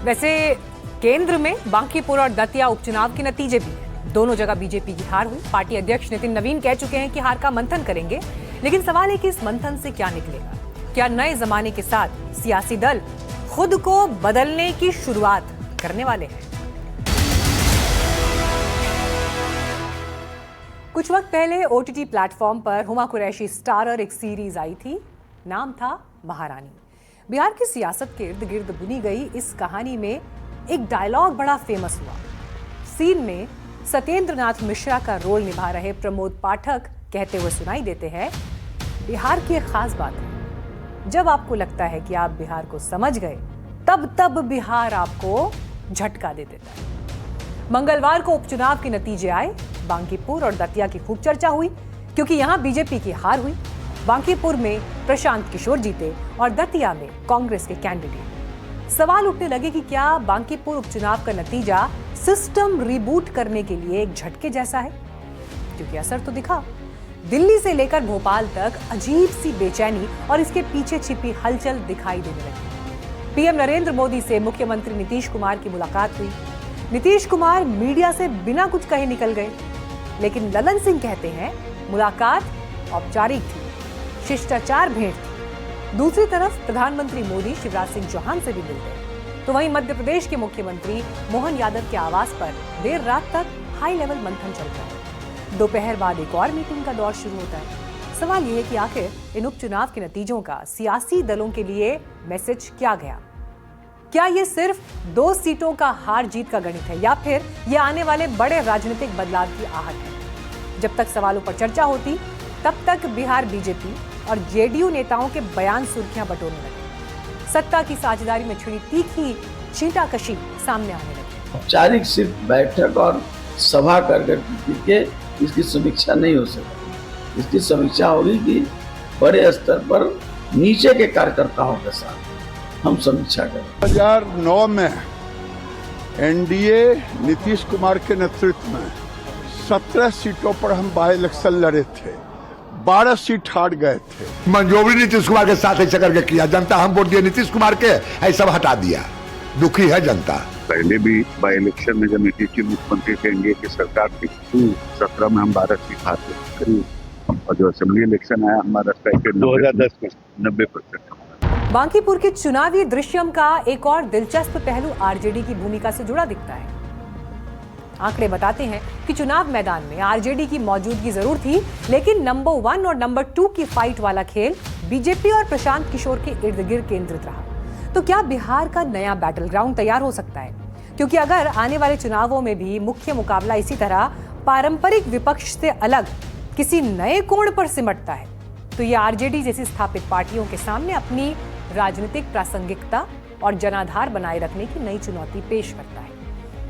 वैसे केंद्र में बांकीपुर और दतिया उपचुनाव के नतीजे भी हैं। दोनों जगह बीजेपी की हार हुई। पार्टी अध्यक्ष नितिन नवीन कह चुके हैं कि हार का मंथन करेंगे, लेकिन सवाल है कि इस मंथन से क्या निकलेगा। क्या नए जमाने के साथ सियासी दल खुद को बदलने की शुरुआत करने वाले हैं? कुछ वक्त पहले ओटीटी प्लेटफॉर्म पर हुमा कुरैशी स्टारर एक सीरीज आई थी, नाम था महारानी। बिहार की सियासत के इर्द गिर्द बुनी गई इस कहानी में एक डायलॉग बड़ा फेमस हुआ। सीन में सत्येंद्र नाथ मिश्रा का रोल निभा रहे प्रमोद पाठक कहते हुए सुनाई देते हैं, बिहार की एक खास बात है, जब आपको लगता है कि आप बिहार को समझ गए, तब बिहार आपको झटका दे देता है। मंगलवार को उपचुनाव के नतीजे आए। बांकीपुर और दतिया की खूब चर्चा हुई क्योंकि यहां बीजेपी की हार हुई। बांकीपुर में प्रशांत किशोर जीते और दतिया में कांग्रेस के कैंडिडेट। सवाल उठने लगे कि क्या बांकीपुर उपचुनाव का नतीजा सिस्टम रिबूट करने के लिए एक झटके जैसा है, क्योंकि असर तो दिखा। दिल्ली से लेकर भोपाल तक अजीब सी बेचैनी और इसके पीछे छिपी हलचल दिखाई देने लगी। पीएम नरेंद्र मोदी से मुख्यमंत्री नीतीश कुमार की मुलाकात हुई। नीतीश कुमार मीडिया से बिना कुछ कहे निकल गए, लेकिन ललन सिंह कहते हैं मुलाकात औपचारिक थी, शिष्टाचार भेंट थी। दूसरी तरफ प्रधानमंत्री मोदी शिवराज सिंह चौहान से भी मिल गए। तो वहीं मध्य प्रदेश के मुख्यमंत्री मोहन यादव के आवास पर देर रात तक हाई लेवल मंथन चल रहा है। दोपहर बाद एक और मीटिंग का दौर शुरू होता है। सवाल यह है कि आखिर इन उपचुनाव के नतीजों का सियासी दलों के लिए मैसेज क्या गया? क्या ये सिर्फ 2 सीटों का हार जीत का गणित है, या फिर ये आने वाले बड़े राजनीतिक बदलाव की आहट है? जब तक सवालों पर चर्चा होती, तब तक बिहार बीजेपी और जेडीयू नेताओं के बयान सुर्खियां बटोरने लगे। सत्ता की साझेदारी में छिड़ी तीखी छींटाकशी सामने आने लगी। औपचारिक सिर्फ बैठक और सभा करके इसकी समीक्षा नहीं हो सकती। इसकी समीक्षा होगी कि बड़े स्तर पर नीचे के कार्यकर्ताओं के साथ हम समीक्षा करें। 2009 में एनडीए नीतीश कुमार के नेतृत्व में 17 सीटों पर हम बाई इलेक्शन लड़े थे, 12 सीट हार गए थे। मंजूरी नीतीश कुमार के साथ ऐसा करके किया, जनता हम वोट दिए नीतीश कुमार के, ऐसा हटा दिया। दुखी है जनता। पहले भी बाई इलेक्शन में जब नीतीश जी मुख्यमंत्री थे, एनडीए की सरकार थी, 17 में हम 12 सीट हारते करीब, और जो असेंबली इलेक्शन आया हमारा 2010 में 90%। बांकीपुर के चुनावी दृश्यम का एक और दिलचस्प पहलू आरजेडी की भूमिका से जुड़ा दिखता है। आंकड़े बताते हैं कि चुनाव मैदान में आरजेडी की मौजूदगी जरूर थी, लेकिन नंबर 1 और नंबर 2 की फाइट वाला खेल बीजेपी और प्रशांत किशोर के इर्द गिर्द केंद्रित रहा। तो क्या बिहार का नया बैटल ग्राउंड तैयार हो सकता है? क्योंकि अगर आने वाले चुनावों में भी मुख्य मुकाबला इसी तरह पारंपरिक विपक्ष से अलग किसी नए कोण पर सिमटता है, तो ये आरजेडी जैसी स्थापित पार्टियों के सामने अपनी राजनीतिक प्रासंगिकता और जनाधार बनाए रखने की नई चुनौती पेश करता है।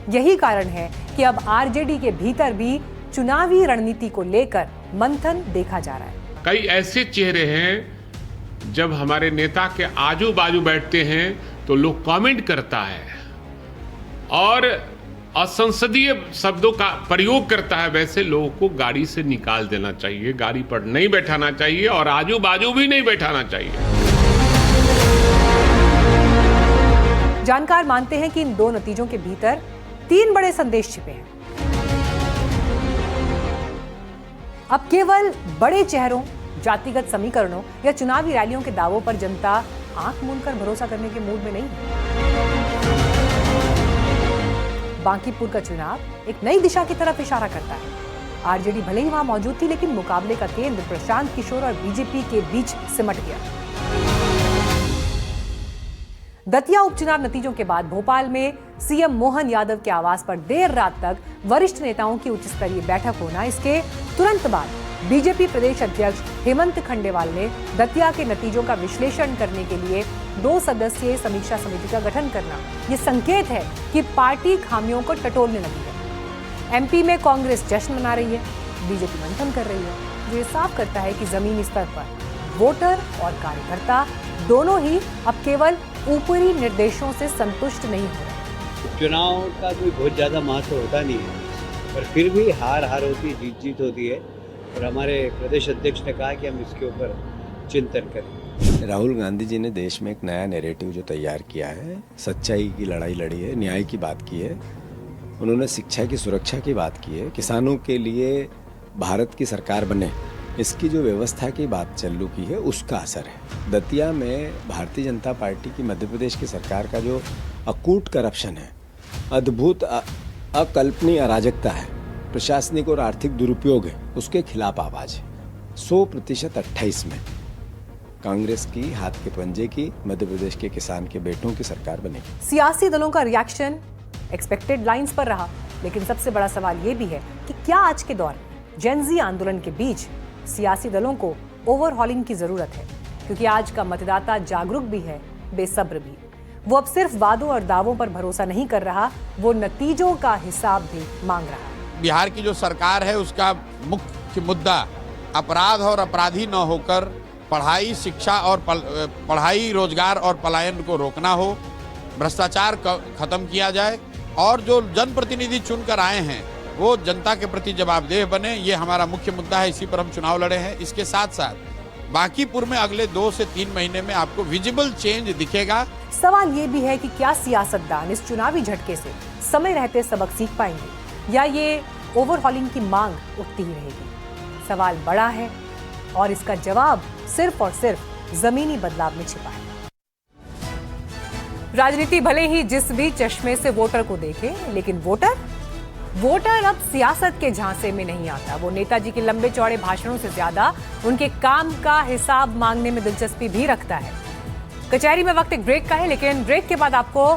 यही कारण है कि अब आरजेडी के भीतर भी चुनावी रणनीति को लेकर मंथन देखा जा रहा है। कई ऐसे चेहरे हैं, जब हमारे नेता के आजू बाजू बैठते हैं तो लोग कमेंट करता है और असंसदीय शब्दों का प्रयोग करता है, वैसे लोगों को गाड़ी से निकाल देना चाहिए, गाड़ी पर नहीं बैठाना चाहिए और आजू बाजू भी नहीं बैठाना चाहिए। जानकार मानते हैं कि इन 2 नतीजों के भीतर 3 बड़े संदेश छिपे हैं। अब केवल बड़े चेहरों, जातिगत समीकरणों या चुनावी रैलियों के दावों पर जनता आंख मूंदकर भरोसा करने के मूड में नहीं है। बांकीपुर का चुनाव एक नई दिशा की तरफ इशारा करता है। आरजेडी भले ही वहां मौजूद थी, लेकिन मुकाबले का केंद्र प्रशांत किशोर और बीजेपी के बीच सिमट गया। दतिया उपचुनाव नतीजों के बाद भोपाल में सीएम मोहन यादव के आवास पर देर रात तक वरिष्ठ नेताओं की उच्च स्तरीय बैठक होना, इसके तुरंत बाद बीजेपी प्रदेश अध्यक्ष हेमंत खंडेवाल ने दतिया के नतीजों का विश्लेषण करने के लिए 2 सदस्यीय समीक्षा समिति का गठन करना, ये संकेत है कि पार्टी खामियों को टटोलने लगी है। एमपी में कांग्रेस जश्न मना रही है, बीजेपी मंथन कर रही है, जो ये साफ करता है कि जमीनी स्तर पर वोटर और कार्यकर्ता दोनों ही अब केवल ऊपरी निर्देशों से संतुष्ट नहीं हो रहे। चुनाव का कोई बहुत ज़्यादा महत्व होता नहीं है, पर फिर भी हार होती है, जीत होती है। और हमारे प्रदेश अध्यक्ष ने कहा कि हम इसके ऊपर चिंतन करें। राहुल गांधी जी ने देश में एक नया नैरेटिव जो तैयार किया है, सच्चाई की लड़ाई लड़ी है, न्याय की बात की है, उन्होंने शिक्षा की सुरक्षा की बात की है, किसानों के लिए भारत की सरकार बने इसकी जो व्यवस्था की बात चालू की है उसका असर है। दतिया में भारतीय जनता पार्टी की मध्य प्रदेश की सरकार का जो अकूट करप्शन है, अद्भुत अकल्पनीय अराजकता है, प्रशासनिक और आर्थिक दुरुपयोग है, उसके खिलाफ आवाज है। 100% 28 में कांग्रेस की हाथ के पंजे की मध्य प्रदेश के किसान के बेटों की सरकार बनेगी। सियासी दलों का रिएक्शन एक्सपेक्टेड लाइंस पर रहा, लेकिन सबसे बड़ा सवाल यह भी है कि क्या आज के दौर में जेनजी आंदोलन के बीच सियासी दलों को ओवरहॉलिंग की जरूरत है, क्योंकि आज का मतदाता जागरूक भी है, बेसब्र भी। वो अब सिर्फ वादों और दावों पर भरोसा नहीं कर रहा, वो नतीजों का हिसाब भी मांग रहा है। बिहार की जो सरकार है उसका मुख्य मुद्दा अपराध और अपराधी न होकर पढ़ाई, शिक्षा और पढ़ाई, रोजगार और पलायन को रोकना हो, भ्रष्टाचार खत्म किया जाए और जो जनप्रतिनिधि चुनकर आए हैं वो जनता के प्रति जवाबदेह बने, ये हमारा मुख्य मुद्दा है। इसी पर हम चुनाव लड़े हैं। इसके साथ साथ बांकीपुर में अगले 2 से 3 महीने में आपको विजिबल चेंज दिखेगा। सवाल ये भी है कि क्या सियासतदान इस चुनावी झटके से समय रहते सबक सीख पाएंगे या ये ओवरहॉलिंग की मांग उठती ही रहेगी। सवाल बड़ा है और इसका जवाब सिर्फ और सिर्फ जमीनी बदलाव में छिपा है। राजनीति भले ही जिस भी चश्मे से वोटर को देखे, लेकिन वोटर अब सियासत के झांसे में नहीं आता। वो नेताजी के लंबे चौड़े भाषणों से ज्यादा उनके काम का हिसाब मांगने में दिलचस्पी भी रखता है। कचहरी में वक्त एक ब्रेक का है, लेकिन ब्रेक के बाद आपको